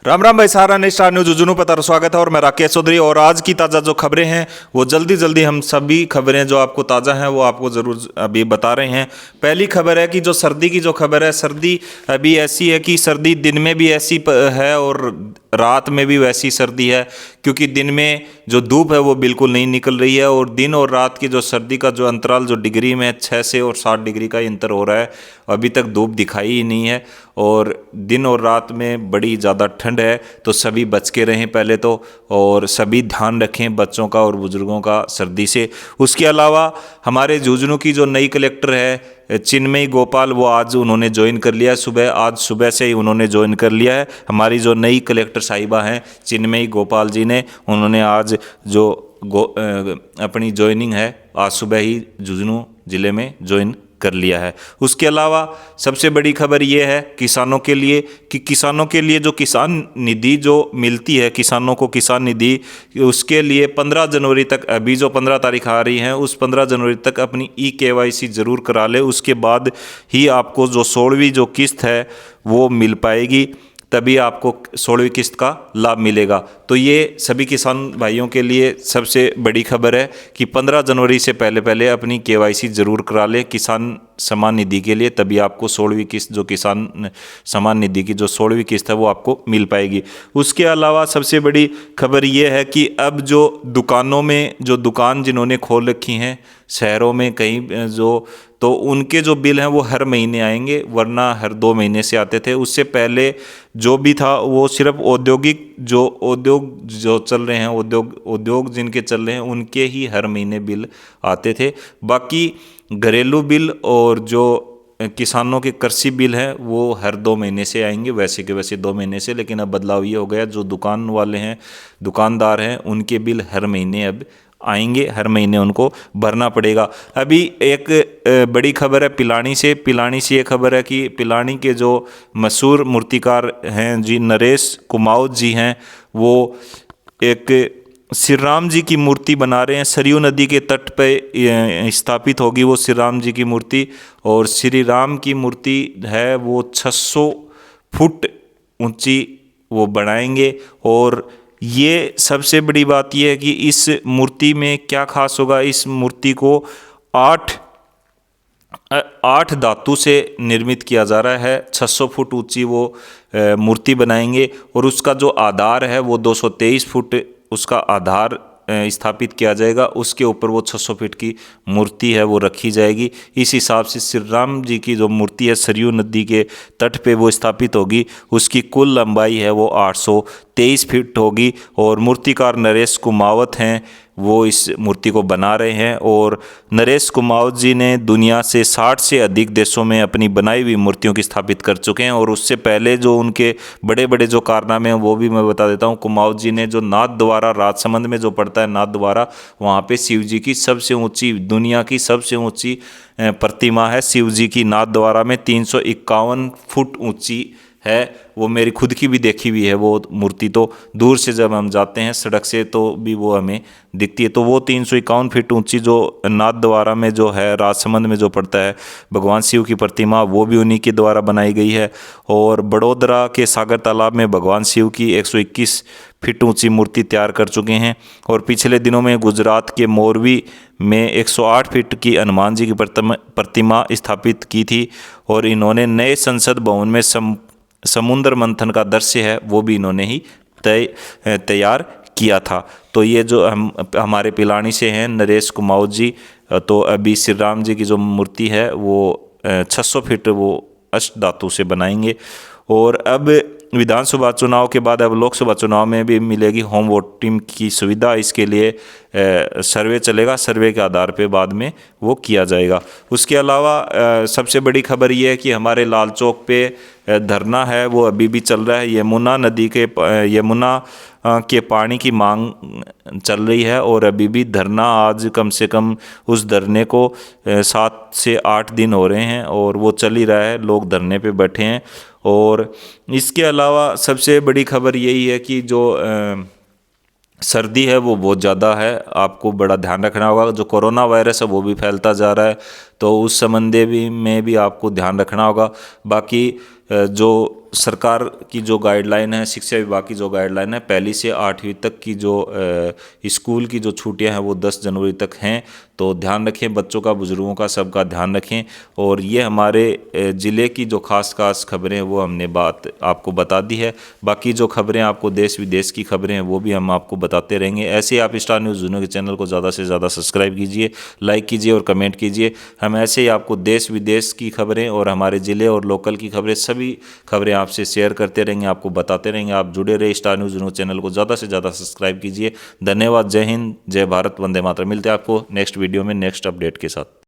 राम राम भाई, सहारा ने star news जुनू पर स्वागत है और मैं राकेश चौधरी। और आज की ताज़ा जो खबरें हैं वो जल्दी जल्दी हम सभी खबरें जो आपको ताज़ा हैं वो आपको ज़रूर अभी बता रहे हैं। पहली खबर है कि जो सर्दी की जो खबर है, सर्दी अभी ऐसी है कि सर्दी दिन में भी ऐसी है और रात में भी वैसी सर्दी है, क्योंकि दिन में जो धूप है वो बिल्कुल नहीं निकल रही है और दिन और रात की जो सर्दी का जो अंतराल जो डिग्री में 6 से और 7 डिग्री का अंतर हो रहा है। अभी तक धूप दिखाई ही नहीं है और दिन और रात में बड़ी ज़्यादा ठंड है, तो सभी बच के रहें पहले तो, और सभी ध्यान रखें बच्चों का और बुजुर्गों का सर्दी से। उसके अलावा हमारे झुंझुनू की जो नई कलेक्टर है चिन्मयी गोपाल, वो आज उन्होंने ज्वाइन कर लिया है। आज सुबह से ही उन्होंने ज्वाइन कर लिया है। हमारी जो नई कलेक्टर साहिबा हैं चिन्मयी गोपाल जी ने, उन्होंने आज जो अपनी ज्वाइनिंग है आज सुबह ही झुंझुनू ज़िले में ज्वाइन कर लिया है। उसके अलावा सबसे बड़ी खबर ये है किसानों के लिए कि किसानों के लिए जो किसान निधि जो मिलती है किसानों को, किसान निधि, उसके लिए 15 जनवरी तक, अभी जो 15 तारीख आ रही है उस 15 जनवरी तक अपनी KYC ज़रूर करा ले। उसके बाद ही आपको जो 16वीं जो किस्त है वो मिल पाएगी, तभी आपको 16वीं किस्त का लाभ मिलेगा। तो ये सभी किसान भाइयों के लिए सबसे बड़ी खबर है कि 15 जनवरी से पहले पहले अपनी KYC ज़रूर करा लें किसान सम्मान निधि के लिए, तभी आपको 16वीं किस्त जो किसान सम्मान निधि की जो 16वीं किस्त है वो आपको मिल पाएगी। उसके अलावा सबसे बड़ी खबर ये है कि अब जो दुकानों में जो दुकान जिन्होंने खोल रखी हैं शहरों में कहीं जो, तो उनके जो बिल हैं वो हर महीने आएंगे, वरना हर 2 महीने से आते थे। उससे पहले जो भी था वो सिर्फ उद्योग जो चल रहे हैं, उद्योग जिनके चल रहे हैं उनके ही हर महीने बिल आते थे। बाकी घरेलू बिल और जो किसानों के कृषि बिल हैं वो हर 2 महीने से आएंगे, वैसे के वैसे 2 महीने से। लेकिन अब बदलाव ये हो गया, जो दुकान वाले हैं, दुकानदार हैं, उनके बिल हर महीने अब आएंगे, हर महीने उनको भरना पड़ेगा। अभी एक बड़ी खबर है पिलानी से ये खबर है कि पिलानी के जो मशहूर मूर्तिकार हैं जी नरेश कुमावत जी हैं, वो एक श्री राम जी की मूर्ति बना रहे हैं। सरयू नदी के तट पे स्थापित होगी वो श्री राम जी की मूर्ति, और श्री राम की मूर्ति है वो 600 फुट ऊंची वो बनाएंगे। और ये सबसे बड़ी बात यह है कि इस मूर्ति में क्या खास होगा, इस मूर्ति को 8 धातु से निर्मित किया जा रहा है। 600 फुट ऊंची वो मूर्ति बनाएंगे और उसका जो आधार है वो 223 फुट उसका आधार स्थापित किया जाएगा। उसके ऊपर वो 600 फीट की मूर्ति है वो रखी जाएगी। इस हिसाब से श्री राम जी की जो मूर्ति है सरयू नदी के तट पे वो स्थापित होगी। उसकी कुल लंबाई है वो 823 फीट होगी और मूर्तिकार नरेश कुमावत हैं, वो इस मूर्ति को बना रहे हैं। और नरेश कुमावत जी ने दुनिया से 60 से अधिक देशों में अपनी बनाई हुई मूर्तियों की स्थापित कर चुके हैं। और उससे पहले जो उनके बड़े बड़े जो कारनामे हैं वो भी मैं बता देता हूँ। कुमावत जी ने जो नाथ द्वारा, राजसमंद में जो पड़ता है नाथ द्वारा, वहाँ पे शिव जी की सबसे ऊंची, दुनिया की सबसे ऊंची प्रतिमा है शिव जी की नाथ द्वारा में, 351 फुट ऊंची है। वो मेरी खुद की भी देखी हुई है वो मूर्ति, तो दूर से जब हम जाते हैं सड़क से तो भी वो हमें दिखती है। तो वो 351 फीट ऊंची जो नाथ द्वारा में जो है, राजसमंद में जो पड़ता है भगवान शिव की प्रतिमा, वो भी उन्हीं के द्वारा बनाई गई है। और बड़ोदरा के सागर तालाब में भगवान शिव की 121 फीट ऊंची मूर्ति तैयार कर चुके हैं। और पिछले दिनों में गुजरात के मोरवी में 108 फीट की हनुमान जी की प्रतिमा स्थापित की थी। और इन्होंने नए संसद भवन में समुद्र मंथन का दृश्य है वो भी इन्होंने ही तैयार किया था। तो ये जो हमारे पिलानी से हैं नरेश कुमावत जी, तो अभी श्री राम जी की जो मूर्ति है वो 600 फीट वो अष्ट धातु से बनाएंगे। और अब विधानसभा चुनाव के बाद अब लोकसभा चुनाव में भी मिलेगी होम वोटिंग की सुविधा। इसके लिए सर्वे चलेगा, सर्वे के आधार पे बाद में वो किया जाएगा। उसके अलावा सबसे बड़ी खबर ये है कि हमारे लाल चौक पे धरना है वो अभी भी चल रहा है। यमुना के पानी की मांग चल रही है और अभी भी धरना, आज कम से कम उस धरने को 7 से 8 दिन हो रहे हैं और वो चल ही रहा है, लोग धरने पे बैठे हैं। और इसके अलावा सबसे बड़ी खबर यही है कि जो सर्दी है वो बहुत ज़्यादा है, आपको बड़ा ध्यान रखना होगा। जो कोरोना वायरस है वो भी फैलता जा रहा है, तो उस संबंध में भी आपको ध्यान रखना होगा। बाकी जो सरकार की जो गाइडलाइन है, शिक्षा विभाग की जो गाइडलाइन है, 1ली से 8वीं तक की जो स्कूल की जो छुट्टियां हैं वो 10 जनवरी तक हैं। तो ध्यान रखें, बच्चों का, बुजुर्गों का, सबका ध्यान रखें। और ये हमारे ज़िले की जो खास खबरें हैं वो हमने बात आपको बता दी है। बाकी जो खबरें आपको देश विदेश की खबरें हैं वो भी हम आपको बताते रहेंगे। ऐसे ही आप स्टार न्यूज़ जूनू के चैनल को ज़्यादा से ज़्यादा सब्सक्राइब कीजिए, लाइक कीजिए और कमेंट कीजिए। हम ऐसे ही आपको देश विदेश की खबरें और हमारे ज़िले और लोकल की खबरें, सभी खबरें आपसे शेयर करते रहेंगे, आपको बताते रहेंगे। आप जुड़े रहे स्टार न्यूज़ जूनू चैनल को ज़्यादा से ज़्यादा सब्सक्राइब कीजिए। धन्यवाद। जय हिंद, जय भारत, वंदे मातरम। मिलते हैं आपको नेक्स्ट वीडियो में नेक्स्ट अपडेट के साथ।